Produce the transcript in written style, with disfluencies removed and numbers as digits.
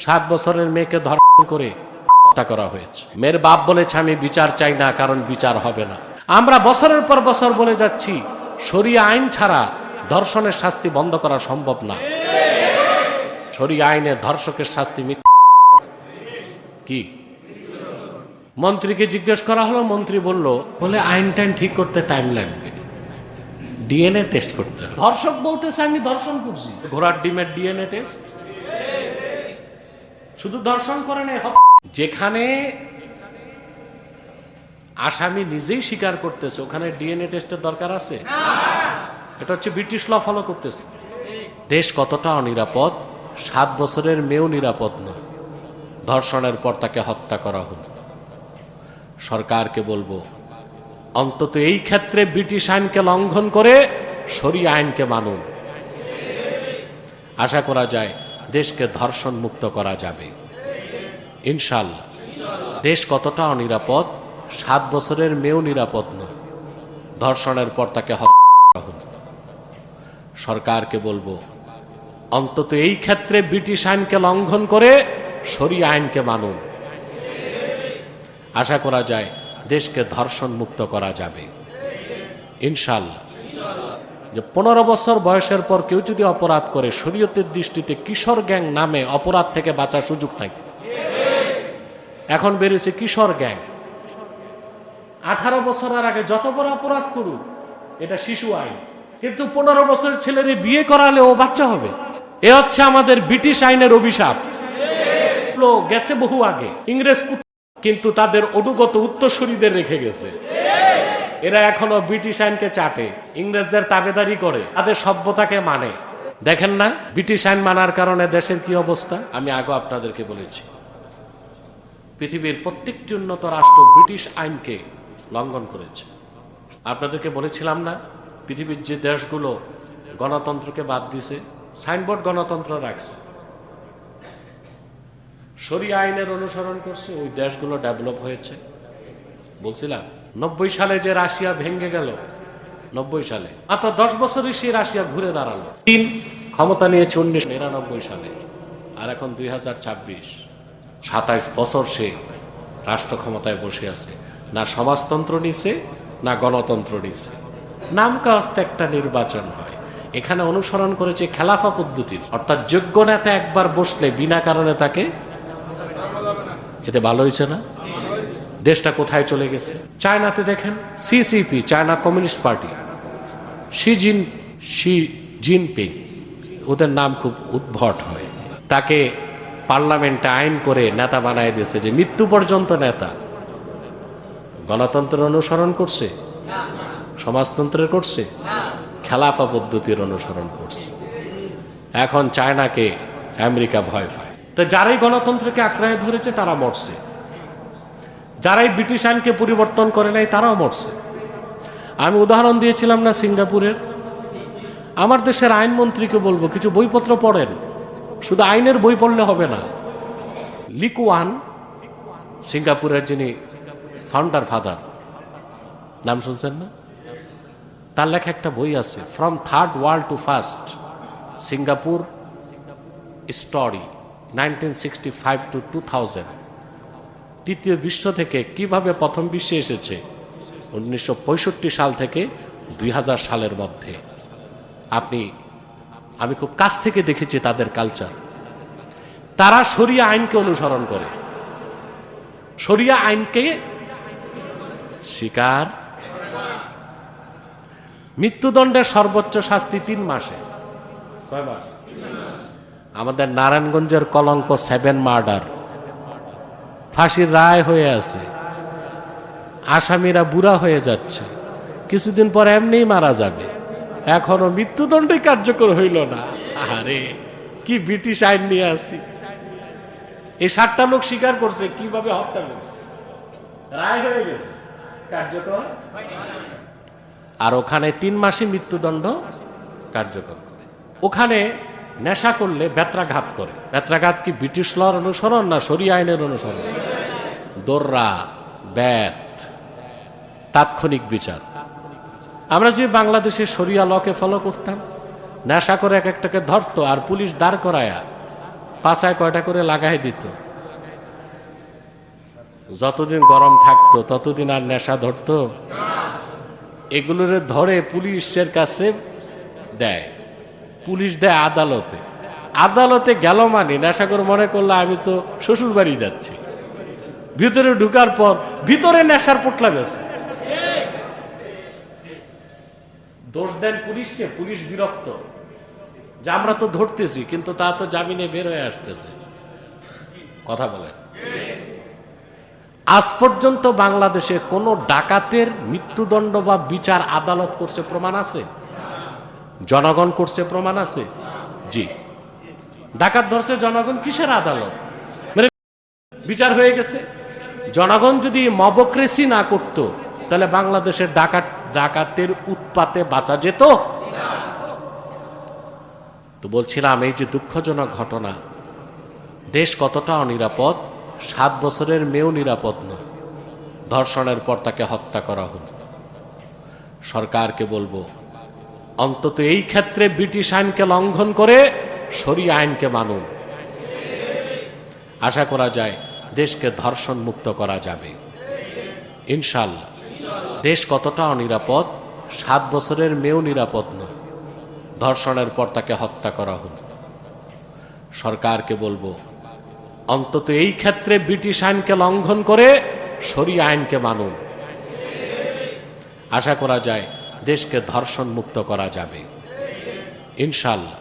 7 বছরের মেয়েকে ধর্ষণ করে হত্যা করা হয়েছে। মেয়ের বাপ বলেছে আমি বিচার চাই না, কারণ বিচার হবে না। আমরা বছরের পর বছর বলে যাচ্ছি শরিয়া আইন ছাড়া ধর্ষণের শাস্তি বন্ধ করা সম্ভব না। শরিয়া আইনে ধর্ষকের শাস্তি কি? মন্ত্রীকে জিজ্ঞেস করা হলো, মন্ত্রী বলে আইন টাইন ঠিক করতে টাইম লাগবে, ডিএনএ টেস্ট করতে হবে। ধর্ষক বলতেছে আমি ধর্ষণ করছি, ঘোড়ার ডিমের ডিএনএ টেস্ট। শুধু ধর্ষণ করে নাই, যেখানে আসামি নিজেই স্বীকার করতেছে ওখানে ডিএনএ টেস্টের দরকার আছে? এটা হচ্ছে ব্রিটিশ ল ফলো করতেছে। দেশ কতটা অনিরাপদ, 7 বছরের মেয়েও নিরাপদ নয়। ধর্ষণের পর তাকে হত্যা করা হলো। সরকারকে বলবো অন্তত এই ক্ষেত্রে ব্রিটিশ আইনকে লঙ্ঘন করে শরিয়া আইনকে মানুন। আশা করা যায় দেশকে ধর্ষণ মুক্ত করা যাবে ইনশাআল্লাহ। দেশ কতটা অনিরাপদ, 7 বছরের মেয়েও নিরাপদ নয়। ধর্ষণের পর তাকে হত্যা করা হলো। সরকারকে বলবো অন্তত এই ক্ষেত্রে ব্রিটিশ আইনকে লঙ্ঘন করে শরিয়া আইনকে মানুন। আশা করা যায় দেশকে ধর্ষণ মুক্ত করা যাবে ইনশাআল্লাহ। যে 15 বছর বয়সের পর কেউ যদি অপরাধ করে, শরীয়তের দৃষ্টিতে কিশোর গ্যাং নামে অপরাধ থেকে বাঁচার সুযোগ নাই। এখন বেরিয়েছে কিশোর গ্যাং। 18 বছরের আগে যত বড় অপরাধ করুক এটা শিশু আইন, কিন্তু 15 বছরের ছেলের বিয়ে করালে ও বাচ্চা হবে। এ হচ্ছে আমাদের ব্রিটিশ আইনের অভিশাপ। গেছে বহু আগে ইংরেজ, কিন্তু তাদের অনুগত উত্তরসূরিদের রেখে গেছে। এরা এখনো ব্রিটিশ আইনকে চাটে, ইংরেজদের তাবেদারি করে, তাদের সভ্যতাকে মানে। দেখেন না ব্রিটিশ আইন মানার কারণে দেশের কি অবস্থা। আমি আগে আপনাদেরকে বলেছি পৃথিবীর প্রত্যেকটি উন্নত রাষ্ট্র ব্রিটিশ আইনকে লঙ্ঘন করেছে। আপনাদেরকে বলেছিলাম না পৃথিবীর যে দেশগুলো গণতন্ত্রকে বাদ দিছে, সাইনবোর্ড গণতন্ত্র রাখছে, শরিয়া আইনের অনুসরণ করছে, ওই দেশগুলো ডেভেলপ হয়েছে। বলছিলাম 90 সালে যে রাশিয়া ভেঙে গেল, 90 সালে মাত্র 10 বছরই সেই রাশিয়া ঘুরে দাঁড়ালো। ক্ষমতা নিয়েছে 1999 সালে, আর এখন 2026, 27 বছর সে রাষ্ট্র ক্ষমতায় বসে আছে। না সমাজতন্ত্র নিছে, না গণতন্ত্র নিছে, নাম কাস্তে একটা নির্বাচন হয়। এখানে অনুসরণ করেছে খেলাফা পদ্ধতির, অর্থাৎ যোগ্য নেতা একবার বসলে বিনা কারণে তাকে। এতে ভালো হয়েছে না? দেশটা কোথায় চলে গেছে? চায়নাতে দেখেন CCP, China communist party, Xi Jinping, ওদের নাম খুব উদ্ভট হয়। তাকে পার্লামেন্টে আইন করে নেতা বানায় দিয়েছে, যে মৃত্যু পর্যন্ত নেতা। গণতন্ত্রের অনুসরণ করছে, সমাজতন্ত্রের করছে, খেলাফা পদ্ধতির অনুসরণ করছে। এখন চায়নাকে আমেরিকা ভয় পায়। তো যারাই গণতন্ত্রকে আঁকড়ায় ধরেছে তারা মরছে, যারাই ব্রিটিশ আইনকে পরিবর্তন করে নাই তারাও মরছে। আমি উদাহরণ দিয়েছিলাম না সিঙ্গাপুরের। আমার দেশের আইনমন্ত্রীকে বলবো কিছু বইপত্র পড়েন, শুধু আইনের বই পড়লে হবে না। লি কুয়ান, সিঙ্গাপুরের যিনি ফাউন্ডার ফাদার, নাম শুনছেন না? তার লেখা একটা বই আছে, from third world to first, Singapore story 1965 to 2000। তৃতীয় বিশ্ব থেকে কিভাবে প্রথম বিশ্বে এসেছে 1965 সাল থেকে 2000 সালের মধ্যে। আমি খুব কাছ থেকে দেখেছি তাদের কালচার। তারা শরিয়া আইনকে অনুসরণ করে, শরিয়া আইনকে স্বীকার। মৃত্যুদণ্ডের সর্বোচ্চ শাস্তি 3 মাসে। কয় মাস? আমাদের নারায়ণগঞ্জের কলঙ্ক 7 মার্ডার, ফাঁসির রায় হয়ে আছে, আসামিরা বুড়া হয়ে যাচ্ছে, কিছুদিন পর এমনিই মারা যাবে, এখনো মৃত্যুদণ্ডই কার্যকর হইল না। আরে কি ব্রিটিশ আইন নিয়ে আসি। এই 7টা লোক স্বীকার করছে কিভাবে হত্যা করছে, রায় হয়ে গেছে, কার্যকর। আর ওখানে 3 মাসই মৃত্যুদণ্ড কার্যকর। ওখানে নেশা করলে বেত্রাঘাত করে। বেত্রাঘাত কি ব্রিটিশ লর অনুসরণ না শরিয়া আইনের অনুসরণ? দোররা, বেত, তাৎক্ষণিক বিচার। আমরা যে বাংলাদেশে শরিয়া লকে ফলো করতাম, নেশা করে এক একটাকে ধরতো আর পুলিশ দাঁড় করায়া পাছায় কয়টা করে লাগাই দিত। যতদিন গরম থাকতো ততদিন আর নেশা ধরতো। এগুলোর ধরে পুলিশের কাছে দেয়, পুলিশ দেয় আদালতে। আদালতে গেল মানে নেশা করে মনে করলো আমি তো শ্বশুর বাড়ি যাচ্ছি। ভিতরে ঢুকার পর ভিতরে নেশার পোটলা গেছে। দোষ দেন পুলিশকে, পুলিশ বিরক্ত যে আমরা তো ধরতেছি কিন্তু তা তো জামিনে বের হয়ে আসতেছে। কথা বলে, আজ পর্যন্ত বাংলাদেশে কোন ডাকাতের মৃত্যুদণ্ড বা বিচার আদালত করছে প্রমাণ আছে? জনগণ করছে প্রমাণ আছে? জি, ডাকাত ধরছে জনগণ, কিসের আদালত? মানে বিচার হয়ে গেছে। জনগণ যদি মবক্রেসি না করত তাহলে বাংলাদেশের ডাকাতের উৎপাতে বাঁচা যেত? তো বলছিলাম এই যে দুঃখজনক ঘটনা, দেশ কতটা অনিরাপদ। 7 বছরের মেয়েও নিরাপদ নয়। ধর্ষণের পর তাকে হত্যা করা হলো। সরকারকে বলবো অন্তত এই ক্ষেত্রে ব্রিটিশ আইনকে লঙ্ঘন করে শরিয়া আইনকে মানুন। আশা করা যায় দেশকে ধর্ষণ মুক্ত করা যাবে ইনশাআল্লাহ। দেশ কতটা অনিরাপদ, 7 বছরের মেয়েও নিরাপদ নয়। ধর্ষণের পর তাকে হত্যা করা হলো। সরকারকে বলবো অন্তত এই ক্ষেত্রে ব্রিটিশ আইনকে লঙ্ঘন করে শরিয়া আইনকে মানুন। আশা করা যায় দেশকে ধর্ষণ মুক্ত করা যাবে ইনশাআল্লাহ।